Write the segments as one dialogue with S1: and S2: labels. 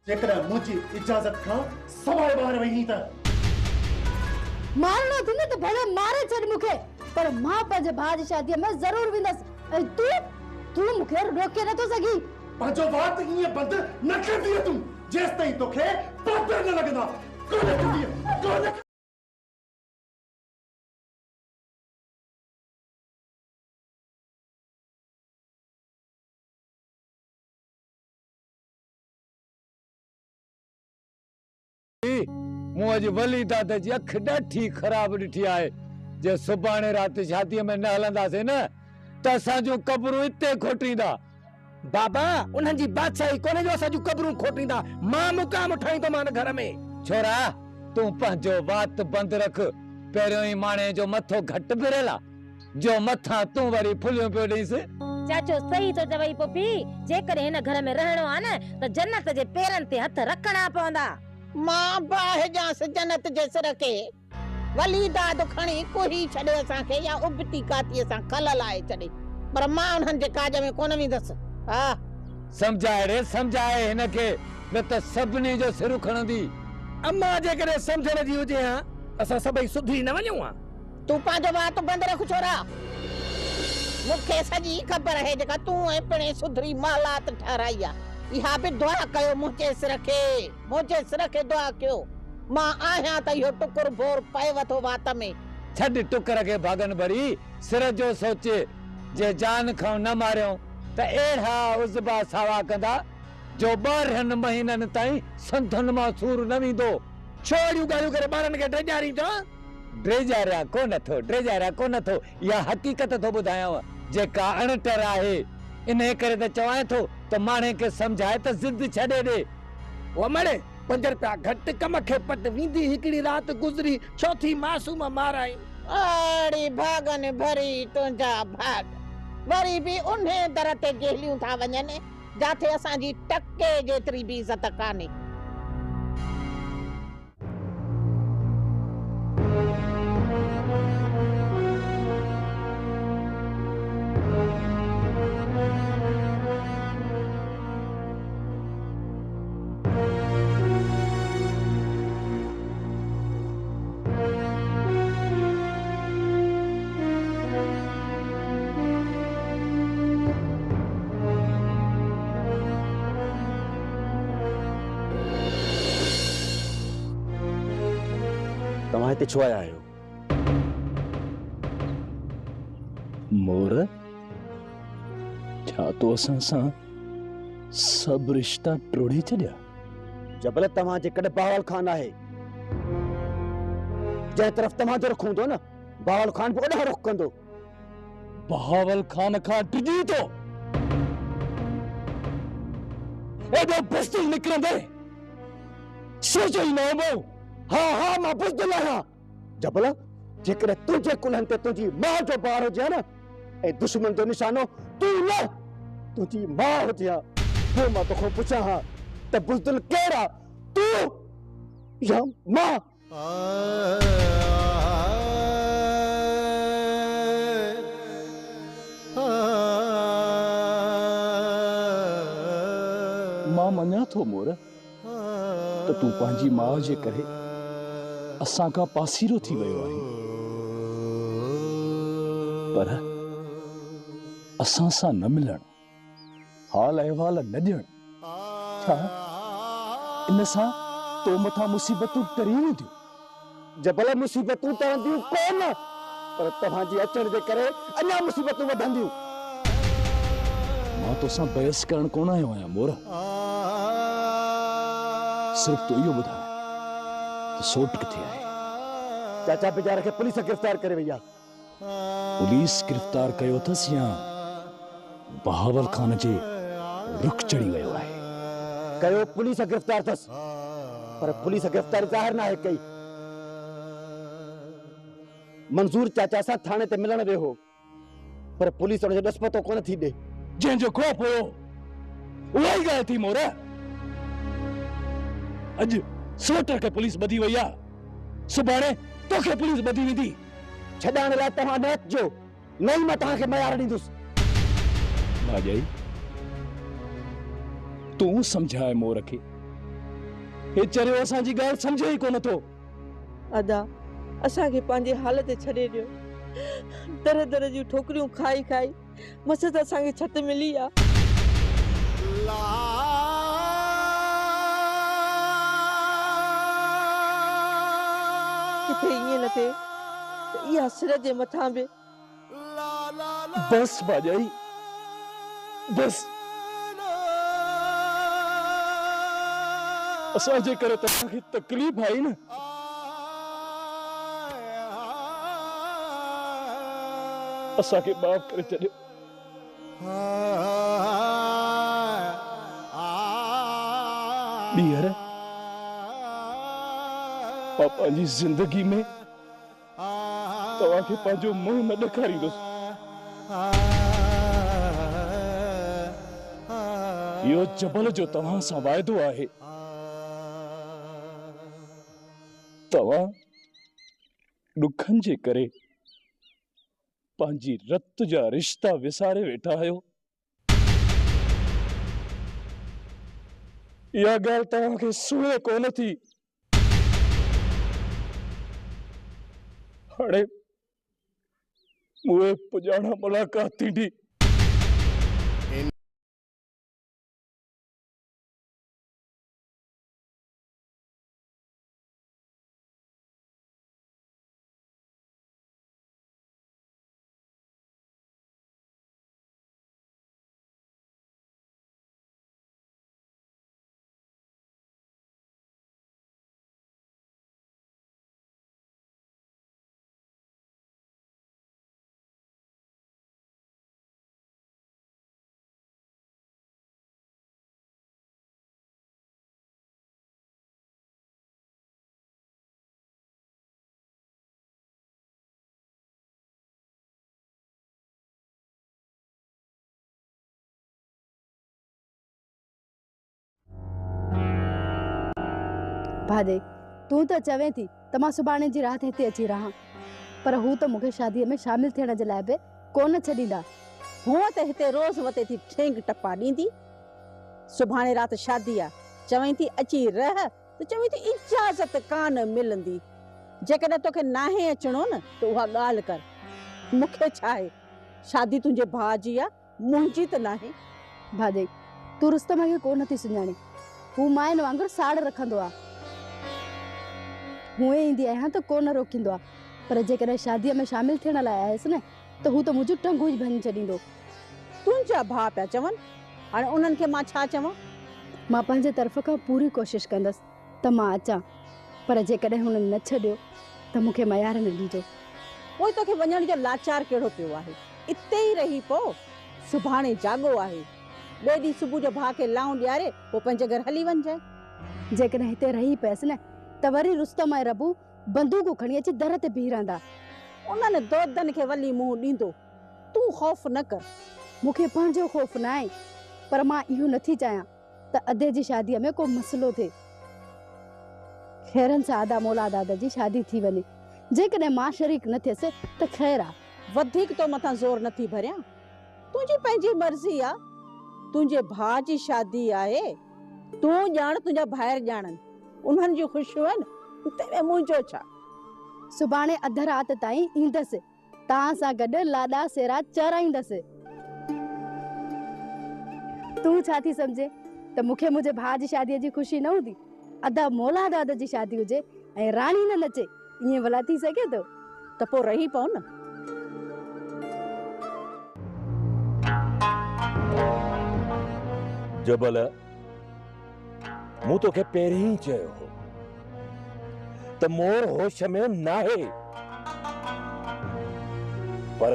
S1: जेकर मुझी इजाजत का सवाए बाहर वही था
S2: मारनो थी न तो भले मारे छड़ मुखे पर मां पंहिंजे भाउ जी शादी में जरूर विंदस तू मुखे रोके न तो सगी
S1: पंहिंजो बात ये बंद न कर दिया तू जेस ताईं तोखे पापर न लगदा कोने थी कोने
S3: मु अज वली दादा जी अख ॾाढी ख़राब ॾिठी आहे जे सुभाणे राति शादीअ में न हलंदासीं न त असांजूं कबरूं हिते खोटींदा
S4: बाबा उन्हनि जी बादशाही कोने जो असांजूं कबरूं खोटींदा मां मुकाम ठाहींदो मान घर में
S3: छोरा तूं पंहिंजो वात बंदि रख पहिरियों ई माणे जो मथो घटि फिरियल आहे जो मथां तूं वरी फुलियूं पियो ॾींसि
S5: चाचो सही तो चवई पुपी जेकर हिन घर में रहणो आहे न त जन्नत जे पेरनि ते हथ रखणा पवंदा
S6: मां बाहि जांस जन्नत जे सिर के वली दाद खणी कोही छॾे असांखे या उबती कातीअ सां खल लाए छॾे पर मां उन्हनि जे काज में कोन वेंदसि हा
S3: समझाए रे समझाए हिनखे न त सभिनी जो सिर खणंदी
S4: अम्मा जेकर समझण जी हुजे हा असां सभई सुधरी न वञूं हा
S6: तूं पंहिंजो वात बंदि रख छोरा मूंखे सॼी ख़बर आहे जेका तूं ऐं पिणे सुधरी मालात ठाराई आहे इहा बि दुआ कयो मुंहिंजे सिर खे दुआ कयो मां आहियां त इहो टुकुर भोर पए वठो वात में
S3: छॾ टुकर खे भागन भरी सिर जो सोचे जे जान खां न मारियो त अहिड़ा उज़बा सावा कंदा जो 12 महीननि ताईं संधन मां सूर न वेंदो
S4: छोड़ियूं ॻाल्हियूं करे ॿारनि खे ड्रेजारींदो
S3: ड्रेजारिया कोन थो इहा हक़ीक़त थो ॿुधायांव जेका अणटर आहे इन करे त चवां थो त माणे खे समझाए त जिद छॾे ॾे
S4: ओ मड़े 5 रुपया घटि कम खे पट वेंदी हिकिड़ी राति गुज़री चौथी मासूम माराई
S6: अड़ी भागन भरी तुंहिंजा भाग वरी बि उन्हे दर ते गेलियूं था वञनि जाथे असांजी टके जेतिरी बि इज़त कान्हे
S7: तव्हां हिते छो आया आहियो मोर छा तो असां सां सभु रिश्ता टोड़े छॾिया जबल तव्हां जे कॾहिं बावल खान आहे जंहिं तरफ़ तव्हांजो रुख हूंदो न बावल खान बि ओॾांहुं रुख कंदो बहावल खान खां डिॼी थो एॾो पिस्तूल निकिरंदे सोचो ई न हो हाँ मां बुज़दिल आहियां जबल जेकॾहिं तुंहिंजे कुल्हनि ते तुंहिंजी माउ जो ॿार हुजे न ऐं दुश्मन जो निशानो तूं न तुंहिंजी माउ हुजे हा पोइ मां तोखां पुछां हा त बुज़दिल केरु आहे तूं या मां मां मञा थो मोर त तूं पंहिंजी माउ जे करे असां खां पासीरो थी वियो आहे पर असां सां न मिलण हाल अहवाल न ॾियण छा इन सां तो मथां मुसीबतूं टरी वेंदियूं जबल मुसीबतूं टरंदियूं कोन पर तव्हांजी अचण जे करे अञा मुसीबतूं वधंदियूं मां तोसां बहस करण कोन आयो आहियां मोर सिर्फ तो इहो ॿुधाए त सोट किथे आहे चाचा बेचारे खे पुलिस गिरफ़्तार करे वई आहे पुलिस गिरफ़्तार कयो अथसि या बहावल खान जे रुख चढ़ी वियो आहे कयो पुलिस गिरफ़्तार अथसि पर पुलिस गिरफ़्तारी ज़ाहिर न आहे कई मंजूर चाचा सां थाणे ते मिलण वियो हो पर पुलिस उनजो ॾसपतो कोन थी ॾे जंहिंजो खौफ हुयो उहा ई ॻाल्हि थी मोर अॼु सोटर खे पुलिस ॿधी वई आहे सुभाणे तोखे पुलिस ॿधी वेंदी छॾाइण लाइ तव्हां न अचिजो न ई मां तव्हांखे मयार ॾींदुसि भाॼाई तूं समझाए मोर खे हे चरियो असांजी ॻाल्हि सम्झे ई कोन थो।
S8: अदा असांखे पंहिंजे हाल ते छॾे ॾियो। दर दर जूं ठोकरियूं खाई खाई मस त असांखे छत मिली आहे। किथे ईअं न थिए त इहा सिर जे मथां बि।
S7: बस भाॼाई बस। असांजे करे तव्हांखे तकलीफ़ आई न, असांखे माफ़ करे छॾियो। ॿीहर मां पंहिंजी ज़िंदगी में तव्हांखे पंहिंजो मुंहुं न ॾेखारींदुसि। इहो जबल जो तव्हां सां वाइदो आहे। तव्हां ॾुखनि जे करे पंहिंजी रत जा रिश्ता विसारे वेठा आहियो। इहा ॻाल्हि तव्हांखे सुहे कोन थी। हाणे उहे पुॼाणा मुलाक़ात थींदी।
S2: भादे तूं त चवे थी त मां सुभाणे जी राति हिते अची रहां, पर हू त मूंखे शादीअ में शामिल थियण जे लाइ बि कोन छॾींदा।
S6: हूअं त हिते रोज़ वते थी ठेंग टपा ॾींदी। सुभाणे राति शादी आहे, चवईं थी अची रह त चवईं थी इजाज़त कान मिलंदी। जेकॾहिं तोखे नाहे अचणो न त उहा ॻाल्हि कर। मूंखे छा आहे, शादी तुंहिंजे भाउ जी आहे, मुंहिंजी त नाहे।
S2: भादे तूं रुस्तम खे कोन थी सुञाणी। हू माइन वांगुरु साड़ रखंदो आहे। हूअं ईंदी आहियां त कोन रोकींदो आहे, पर जेकॾहिं शादीअ में शामिल थियण लाइ आयसि न त हू त मुंहिंजूं टंगूं ई भञी छॾींदो।
S6: तुंहिंजा भाउ पिया चवनि, हाणे उन्हनि खे मां छा चवां?
S2: मां पंहिंजे तरफ़ खां पूरी कोशिशि कंदसि त मां अचां, पर जेकॾहिं हुननि न छॾियो त मूंखे मयार न ॾिजो।
S6: पोइ तोखे वञण जो लाचार कहिड़ो पियो आहे? इते ई रही पो। सुभाणे जाॻो आहे, ॿिए ॾींहुं सुबुह जो भाउ खे लाऊं ॾियारे पोइ पंहिंजे घर हली वञजांइ।
S2: जेकॾहिं हिते रही पियसि न त वरी रुस्तम ऐं रबू बंदूकूं खणी अची दर ते बीह रहंदा।
S6: उन्हनि दोदनि खे वली मुंहुं ॾींदो। तूं ख़ौफ़ न कर।
S2: मूंखे पंहिंजो ख़ौफ़ न आहे, पर मां इहो नथी चाहियां त अधे जी शादीअ में को मसइलो थिए। ख़ैरनि सां आदा मौला दादा जी शादी थी वञे। जेकॾहिं मां शरीक न थियसि त ख़ैर आहे।
S6: वधीक तो मथां ज़ोर नथी भरियां। तुंहिंजी पंहिंजी मर्ज़ी आहे। तुंहिंजे भाउ जी शादी आहे, तूं ॼाण तुंहिंजा ॿाहिरि ॼाणनि। उन्हनि जूं ख़ुशियूं आहिनि, तंहिंमें मुंहिंजो छा?
S2: सुभाणे अध राति ताईं ईंदसि, तव्हां सां गॾु लाॾा सेरा चराईंदसि। तूं छा थी सम्झे त मूंखे मुंहिंजे भाउ जी शादीअ जी ख़ुशी न हूंदी? अदा मौला दादा जी शादी हुजे ऐं राणी न नचे, ईअं भला थी सघे थो?
S6: त पोइ रही पओ न।
S7: जबल मूं तोखे पहिरीं ई चयो हो त मोर होश में नाहे, पर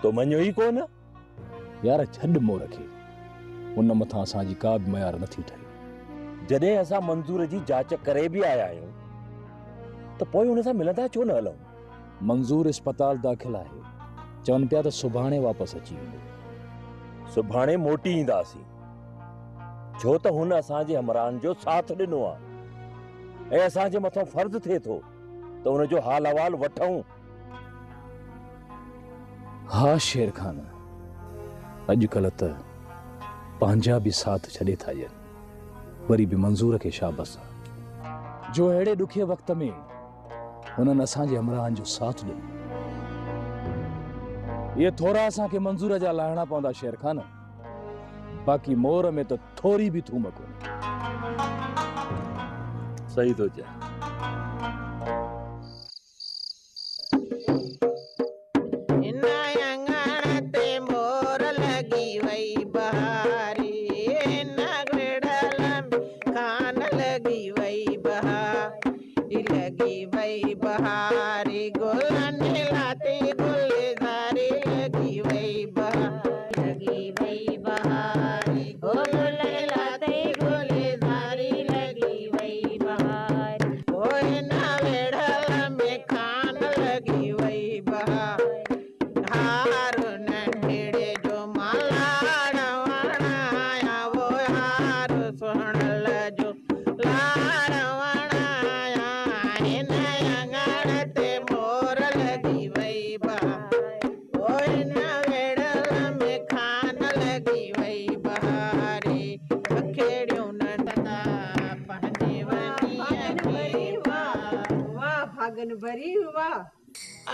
S7: तो मञो ई कोन।
S9: यार छॾ मोर खे, उन मथां असांजी का बि मयार नथी ठहे।
S7: जॾहिं असां मंज़ूर जी जांच करे बि आया आहियूं त पोइ हुन सां मिलंदा छो न हलूं?
S9: मंज़ूर अस्पताल दाख़िल आहे, चवनि पिया त सुभाणे वापसि अची वेंदो।
S7: सुभाणे मोटी ईंदासीं, छो त हुन असांजे हमराहनि जो साथ ॾिनो आहे ऐं असांजे मथां फर्ज़ थिए थो त हुन जो हाल अहवाल वठूं।
S9: हा शेर खान, अॼुकल्ह त पंहिंजा बि साथ छॾे था ॾियनि। वरी भी मंज़ूर खे शाबस जो अहिड़े ॾुखे वक़्त में हुननि असांजे हमराहनि जो साथ ॾिनो। ये थोरा असांखे मंज़ूर जा लाहिणा पवंदा शेर खान, बाक़ी मोर में तो थोरी भी थूम कोन्हे।
S3: सही तो चए।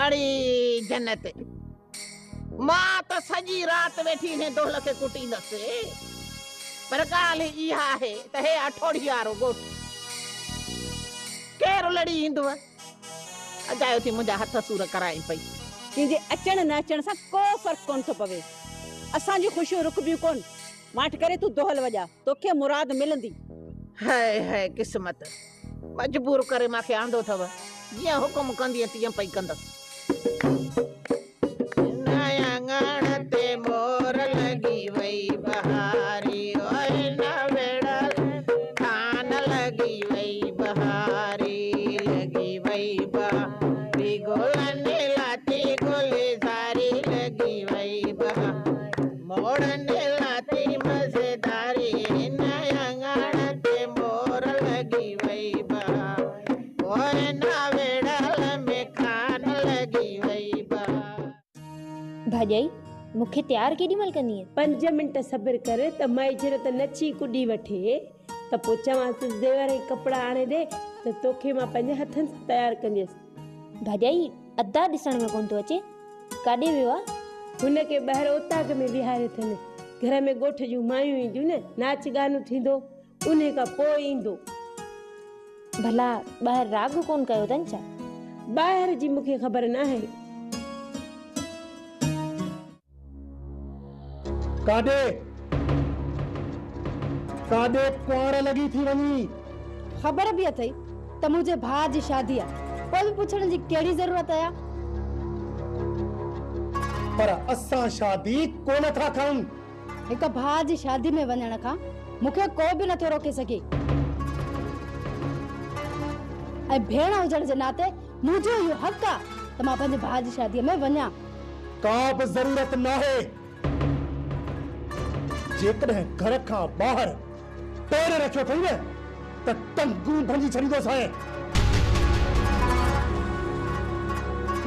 S6: अड़ी जन्नत मां तो सजी रात बैठी ने दोल के कुटींदसि पर ॻाल्हि इहा आहे त हे अठोड़ी वारो ॻोठ केरु लड़ी ईंदव। अजायो थी मुंहिंजा हथ सूर कराई पई।
S8: कंहिंजे अचण न अचण सां को फ़र्क़ु कोन थो पवे। असांजी ख़ुशियूं रुकबियूं कोन। माठ करे तूं दोहल वॼा, तोखे मुराद मिलंदी।
S6: हाय हाय किस्मत मजबूर करे मांखे आंदो अथव। जीअं हुकुम कंदी तीअं पई कंदसि। मोर लगी वई बहारी ओए न वेड़ल खान लगी वई बहारी लगी वई बहारी गोलने लाती गोले सारी लगी वई बहारी मोड़ने लाती मजेदारी नयंगण ते मोर लगी वई बहारी ओए न वेड़ल में खान लगी वई बहारी।
S5: भाॼाई मूंखे तयार केॾी महिल कंदी आहे?
S8: 5 मिंट सब्र करे त माइजर त नची कुॾी वठे त पोइ चवांसि देवर ई कपिड़ा आणे ॾे त तोखे मां पंहिंजे हथनि सां तयारु कंदसि।
S5: भाॼाई अदा ॾिसण में कोन थो अचे, काॾे वियो आहे?
S8: हुनखे ॿाहिरि उताक में विहारे अथनि। घर में ॻोठ जूं मायूं ईंदियूं न, नाच गानो थींदो, उन खां पोइ ईंदो।
S5: भला ॿाहिरि राग कोन कयो अथनि छा?
S8: ॿाहिरि जी मूंखे ख़बर न आहे।
S1: काॾे काॾे कुंवार लगी थी वञी।
S2: ख़बर बि अथई त मुंहिंजे भाउ जी शादी आहे, पोइ बि पुछण जी कहिड़ी ज़रूरत आहे?
S1: पर असां शादी कोन था कयूं।
S2: हिकु भाउ जी शादी में वञण खां मूंखे को बि नथो रोके सघे। ऐं भेण हुजण जे नाते मुंहिंजो इहो हक़ आहे त मां पंहिंजे भाउ जी शादीअ में वञा।
S1: का बि ज़रूरत न आहे। जेकॾहिं घर खां ॿाहिरि पेर रखियो अथई न त टंगू भंजी छॾींदोसि।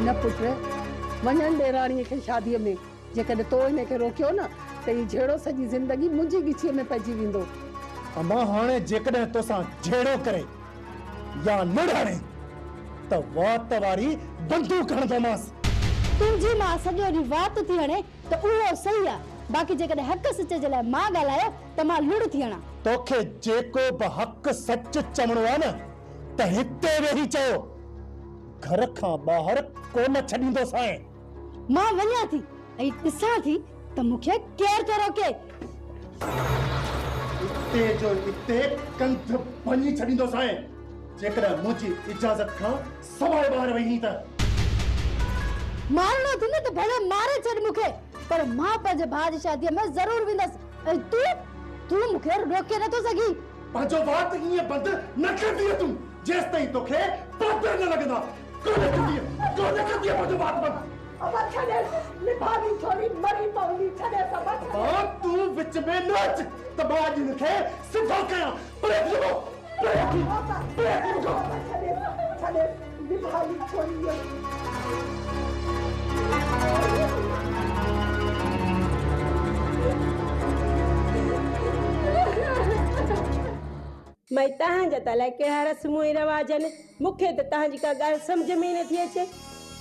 S10: न पुट, वञण ॾेराणीअ खे शादीअ में जेकॾहिं तो हिनखे रोकियो न त ही झेड़ो सॼी ज़िंदगी मुंहिंजी ॻिचीअ में पइजी वेंदो।
S1: अमां हाणे जेकॾहिं तोसां झेड़ो करे या निड़ाणे त वात वारी बंदूक हणंदोमांसि।
S2: तुंहिंजी मां सॼो ॾींहुं वात थी हणे त उहो सही आहे, बाक़ी जेकॾहिं हक़ सच जे लाइ मां ॻाल्हायो त मां लुड़ थी हणां।
S1: तोखे जेको बि हक़ सच चवणो आहे न त हिते वेही चयो। घर खां ॿाहिरि कोन छॾींदोसि।
S2: मां वञा थी ऐं ॾिसां थी त मूंखे केरु थो रोके।
S1: हिते जो हिते कंध भञी छॾींदोसि जेकॾहिं मुंहिंजी इजाज़त खां सवाइ ॿाहिरि वई त।
S2: मारणो थी न त भले मारे छॾ मूंखे, पर मां पंहिंजे भाउ जी शादीअ में ज़रूर वेंदसि। ऐं तूं मूंखे रोके नथो सघी।
S1: पंहिंजो वात ईअं बंदि न कंदीअ तूं जेसि ताईं तोखे पापड़ न लॻंदा। कोन कंदीअ पंहिंजो वात बंदि।
S10: निभावी छोरी मरी पवंदी, छॾे
S1: तूं विच में न अच त मां अॼु हिनखे सिधो कयां।
S10: निभावी छोरी
S11: मैं तव्हांजा त अलाए कहिड़ा रस्मूं ऐं रवाज आहिनि मूंखे त तव्हांजी का ॻाल्हि सम्झ में ई नथी अचे।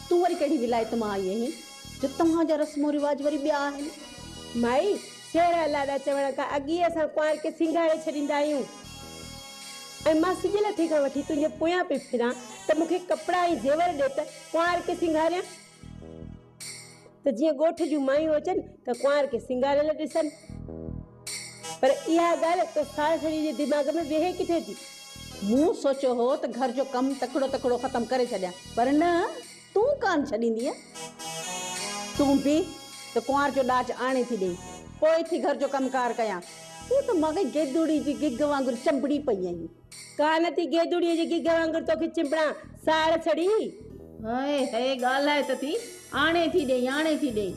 S10: तूं वरी कहिड़ी विलायत मां आई आहीं जो तव्हांजा रस्मो रिवाज वरी ॿिया आहिनि?
S11: माई सेरा लाॾा चवण खां अॻु ई असां कुंवार खे सिंगारे छॾींदा आहियूं। ऐं मां सिजल थी खां वठी तुंहिंजे पोयां पई फिरां त मूंखे कपिड़ा ऐं ज़ेवर ॾे त कुंवार खे सिंगारियां, त जीअं ॻोठ जूं मायूं अचनि त कुंवार खे सिंगारियल ॾिसनि। पर इहा ॻाल्हि त सासड़ी जे दिमाग़ में वेहे किथे थी।
S10: मूं सोचियो हो त घर जो कमु तकिड़ो तकिड़ो ख़तमु करे छॾियां, पर न, तूं कान छॾींदीअ। तूं बि त कुंवार जो ॾाज आणे थी ॾेई, पोइ थी घर जो कमकार कयां। तूं त मॻ गेदुड़ी जी गिग वांगुरु चंबड़ी पई आहीं।
S11: कान थी गेदुड़ीअ जी गिग वांगुरु तोखे चिंबड़ा साड़ छड़ी।
S10: हाय हाय ॻाल्हाए त थी, आणे थी ॾेई, आणे थी ॾेई।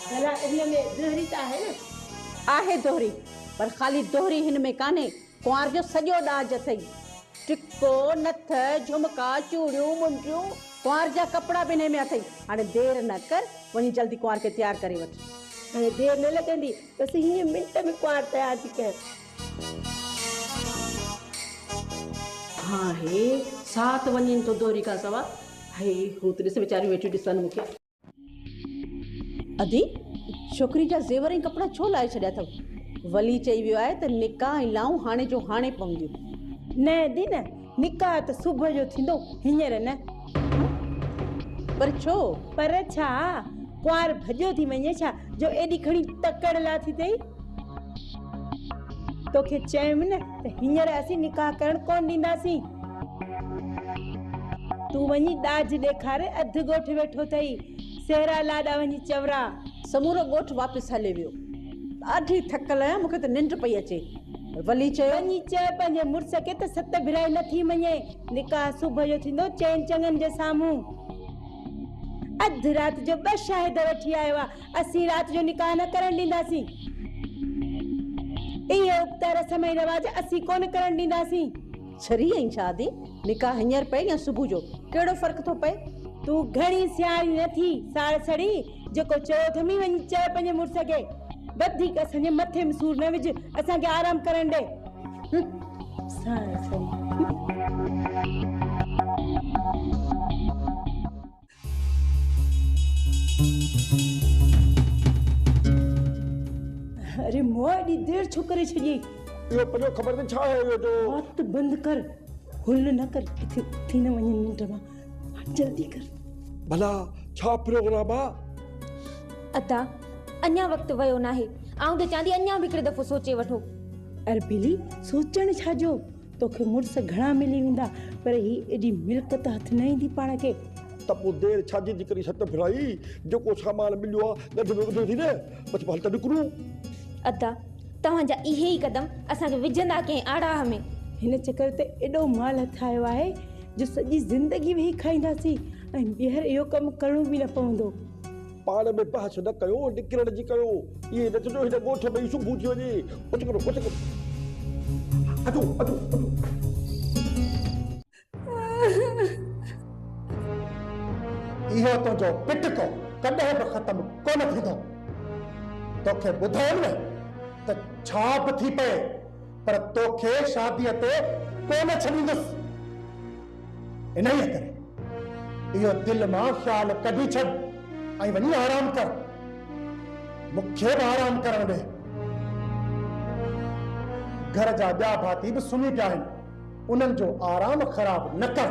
S11: भला इन में दोहरी त आहे न?
S10: आहे दोहरी, पर ख़ाली दोहरी हिन में कान्हे। कुंवार जो सॼो ॾाज अथई, टिको, नथ, झुमका, चूड़ियूं, मुंडियूं, कुंवार जा कपिड़ा बि हिन में अथई। हाणे देरि न कर, वञी जल्दी कुंवार खे तयारु करे वठ।
S11: हाणे देरि न लॻंदी, बसि हीअं मिंट में कुंवार तयारु थी कयां।
S10: हाँ हे साथ वञनि तो दोहरी खां सवा। हे हू त ॾिस वीचारियूं वेठियूं ॾिसनि मूंखे। अदी छोकिरी जा ज़ेवर ऐं कपिड़ा छो लाहे छॾिया अथव? वली चई वियो आहे त निकाह ऐं लाऊं हाणे जो हाणे पवंदियूं।
S11: न दी न, निकाह त सुबुह जो थींदो, हींअर न।
S10: पर छो?
S11: पर छा कुंवार भॼो थी वञे छा जो एॾी खणी तकड़ लाथी अथई? तोखे चयमि न त हींअर असीं निकाह करण कोन ॾींदासीं। तूं वञी ॾाज ॾेखारे, अधु ॻोठ वेठो अथई, सेरा लाॾा वञी चवरा।
S10: समूरो ॻोठ वापसि हले वियो। ॾाढी थकल आहियां, मूंखे त निंड पई अचे। वली चयो
S11: वञी चए पंहिंजे मुड़ुस खे त सत भिराई नथी मञे, निकाह सुबुह जो थींदो चइनि चङनि जे साम्हूं। अधु राति जो 2 शाहिद वठी आयो आहे, असीं राति जो निकाह न करण ॾींदासीं। इहे उबता रस्म ऐं रवाज असीं कोन करण ॾींदासीं।
S10: छरी ऐं शादी निकाह हींअर पए या सुबुह जो, कहिड़ो फ़र्क़ु थो पए?
S11: तूं घणी सियाणी नथी साड़ छड़ी, जेको चयो थमी वञी चए पंहिंजे मुड़ुस खे वधीक असांजे मथे में सूर न विझ, असांखे आराम करण ॾे। साड़ छड़ी अरे मोह एॾी देरि छो करे छॾी?
S4: इहो पंहिंजो ख़बर न छा आहे इहो जो
S11: हथ बंदि कर, हुल न कर, किथे थी न वञे निंड मां। जल्दी कर।
S4: भला छा प्रोग्राम आहे?
S5: अदा अञा वक़्तु वियो नाहे, आउं त चांदी अञा बि हिकिड़े दफ़ो सोचे वठो।
S11: अरे बिली सोचण छाजो, तोखे मुड़ुस घणा मिली वेंदा, पर ही एॾी मिल्कत हथ न ईंदी पाण खे।
S4: त पोइ देरि छाजी थी करे सत फिराई, जेको सामान मिलियो आहे गॾु में ॿुधो थी न, बसि हल त निकिरूं।
S5: अदा तव्हांजा इहे ई क़दम असांखे विझंदा कंहिं आड़ाह में।
S11: हिन चकर ते एॾो माल हथ आयो आहे जो सॼी ज़िंदगी वेही खाईंदासीं ऐं ॿीहर इहो कमु करणो बि न पवंदो।
S4: पाण में बहस न कयो, निकिरण जी कयो। इहे न चइजो हिन ॻोठ में ई सुबुह थी वञे। उच करो, उच करो। अचो, अचो, अचो।
S1: इहो तुंहिंजो पिटको कॾहिं बि ख़तमु कोन थींदो। तोखे ॿुधायो न त छा बि थी पए, पर तोखे शादीअ ते कोन छॾींदुसि। इन्हीअ करे इहो दिलि मां ख़्यालु कढी छॾ ऐं वञी आराम कर। मूंखे बि आराम करण ॾे। घर जा ॿिया भाती बि सुम्ही पिया आहिनि, उन्हनि जो आराम ख़राब न कर।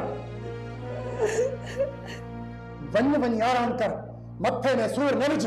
S1: वञी आराम कर, मथे में सूर न विझ।